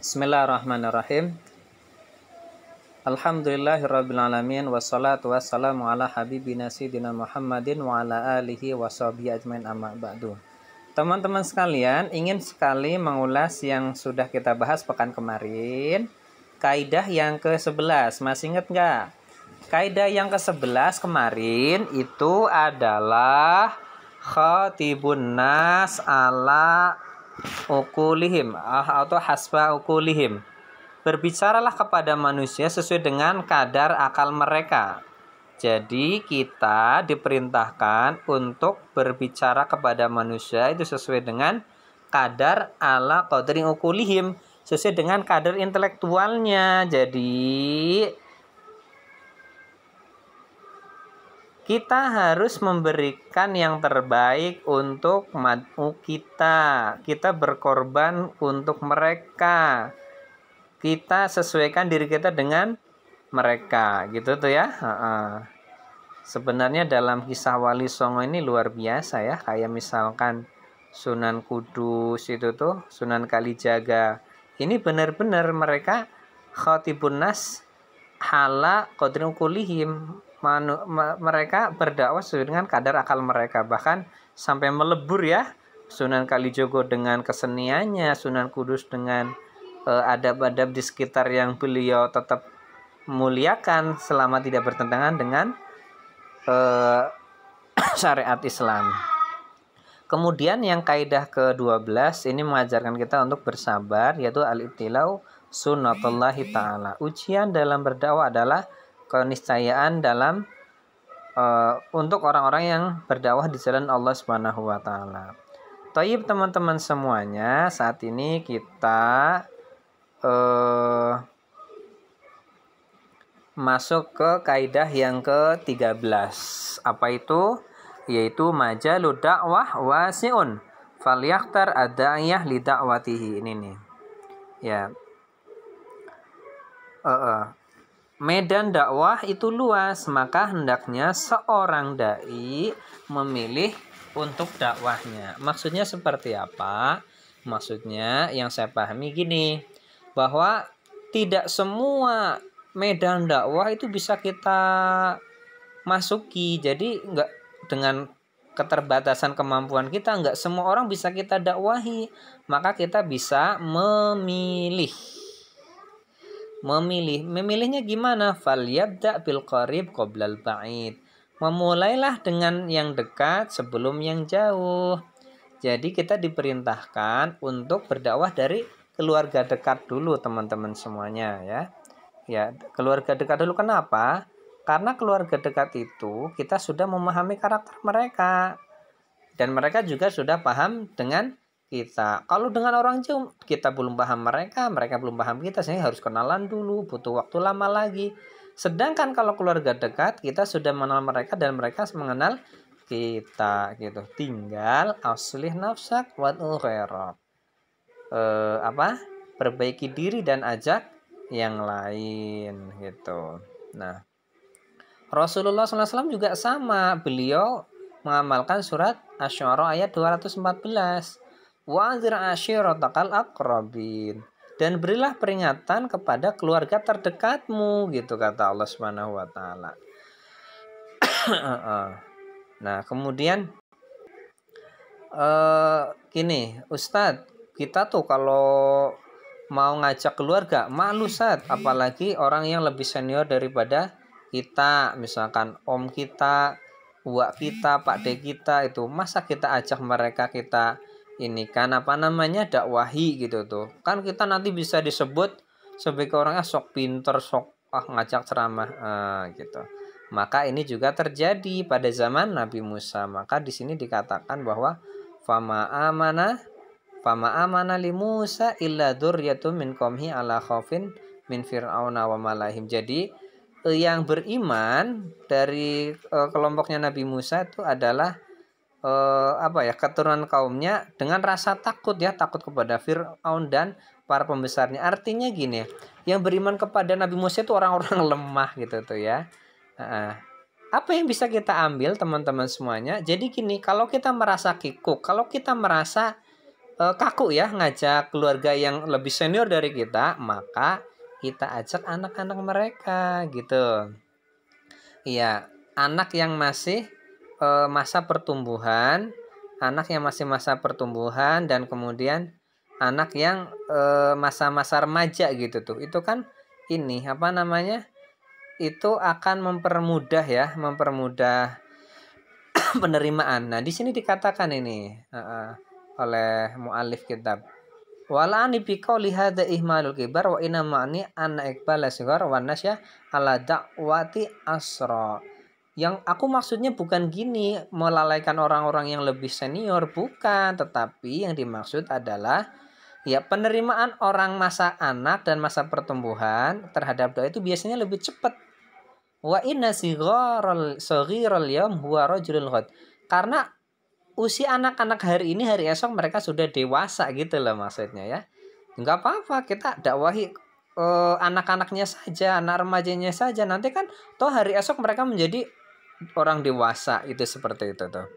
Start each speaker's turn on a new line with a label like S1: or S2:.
S1: Bismillahirrahmanirrahim. Alhamdulillahirrabbilalamin. Wassalatu wassalamu ala habibina sayyidina Muhammadin wa ala alihi wa sahbihi ajmain amma ba'du. Teman-teman sekalian, ingin sekali mengulas yang sudah kita bahas pekan kemarin. Kaidah yang ke-11, masih ingat nggak? Kaidah yang ke-11 kemarin itu adalah khatibun nas ala ukulihim atau hasba ukulihim. Berbicaralah kepada manusia sesuai dengan kadar akal mereka. Jadi kita diperintahkan untuk berbicara kepada manusia itu sesuai dengan kadar ala qadri ukulihim, sesuai dengan kadar intelektualnya. Jadi kita harus memberikan yang terbaik untuk mad'u kita. Kita berkorban untuk mereka. Kita sesuaikan diri kita dengan mereka, gitu tuh ya. Sebenarnya dalam kisah Wali Songo ini luar biasa ya. Kayak misalkan Sunan Kudus itu tuh, Sunan Kalijaga. Ini benar-benar mereka khatibun nas hala qadri ukulihim. Mereka berdakwah sesuai dengan kadar akal mereka, bahkan sampai melebur ya. Sunan Kalijogo dengan keseniannya, Sunan Kudus dengan adab-adab di sekitar yang beliau tetap muliakan selama tidak bertentangan dengan syariat Islam. Kemudian yang kaidah ke-12 ini mengajarkan kita untuk bersabar, yaitu al-ibtilau sunnatullahi ta'ala. Ujian dalam berdakwah adalah keniscayaan dalam untuk orang-orang yang berdakwah di jalan Allah Subhanahu wa taala. Thayyib teman-teman semuanya, saat ini kita masuk ke kaidah yang ke-13. Apa itu? Yaitu majalud dakwah wasi'un falyakhtar ad-da'iyah li da'watihi. Ini nih. Ya. Medan dakwah itu luas, maka hendaknya seorang dai memilih untuk dakwahnya. Maksudnya seperti apa? Maksudnya yang saya pahami gini, bahwa tidak semua medan dakwah itu bisa kita masuki. Jadi enggak, dengan keterbatasan kemampuan kita, enggak semua orang bisa kita dakwahi. Maka kita bisa memilihnya gimana? Falyabda bil qarib qoblal ba'id. Memulailah dengan yang dekat sebelum yang jauh. Jadi kita diperintahkan untuk berdakwah dari keluarga dekat dulu teman-teman semuanya ya. Ya, keluarga dekat dulu. Kenapa? Karena keluarga dekat itu kita sudah memahami karakter mereka. Dan mereka juga sudah paham dengan kita. Kalau dengan orang jauh kita belum paham mereka belum paham kita, sehingga harus kenalan dulu, butuh waktu lama lagi. Sedangkan kalau keluarga dekat kita sudah mengenal mereka dan mereka mengenal kita gitu. Tinggal aslih nafsak wad'u khairat. Perbaiki diri dan ajak yang lain gitu. Nah, Rasulullah SAW juga sama. Beliau mengamalkan surat Asy-Syu'ara ayat 214. Wa'anzir ashiratakal aqrabin, dan berilah peringatan kepada keluarga terdekatmu, gitu kata Allah Subhanahu wa taala. Nah, kemudian gini, Ustadz, kita tuh kalau mau ngajak keluarga malu, Ustadz, apalagi orang yang lebih senior daripada kita, misalkan om kita, uak kita, pak de kita, itu masa kita ajak mereka, kita ini kan dakwahi gitu tuh. Kan kita nanti bisa disebut sebagai orangnya sok pinter, sok ngajak ceramah gitu. Maka ini juga terjadi pada zaman Nabi Musa. Maka di sini dikatakan bahwa fama amana li Musa illa dzurriyyatun min qaumhi ala khaufin min fir'auna wa malahim. Jadi yang beriman dari kelompoknya Nabi Musa itu adalah keturunan kaumnya dengan rasa takut ya, takut kepada Fir'aun dan para pembesarnya. Artinya gini, yang beriman kepada Nabi Musa itu orang-orang lemah gitu tuh ya. Apa yang bisa kita ambil teman-teman semuanya? Jadi gini, kalau kita merasa kikuk, kalau kita merasa kaku ya ngajak keluarga yang lebih senior dari kita, maka kita ajak anak-anak mereka gitu. Iya, anak yang masih masa pertumbuhan, dan kemudian anak yang masa-masa remaja gitu tuh. Itu kan ini apa namanya? Itu akan mempermudah penerimaan. Nah, di sini dikatakan ini oleh muallif kitab. Wala ani bi qauli hadza ihmalul kibar wa inna ma'ni anna iqbal asghar wa nasya ala da'wati asra. Yang aku maksudnya bukan gini melalaikan orang-orang yang lebih senior, bukan, tetapi yang dimaksud adalah ya penerimaan orang masa anak dan masa pertumbuhan terhadap doa itu biasanya lebih cepat. Wa inna saghiral yawm huwa rajulul ghad. Karena usia anak-anak hari ini hari esok mereka sudah dewasa gitu loh maksudnya ya. Enggak apa-apa kita dakwahi anak-anaknya saja, anak remajanya saja. Nanti kan toh hari esok mereka menjadi orang dewasa itu seperti itu tuh.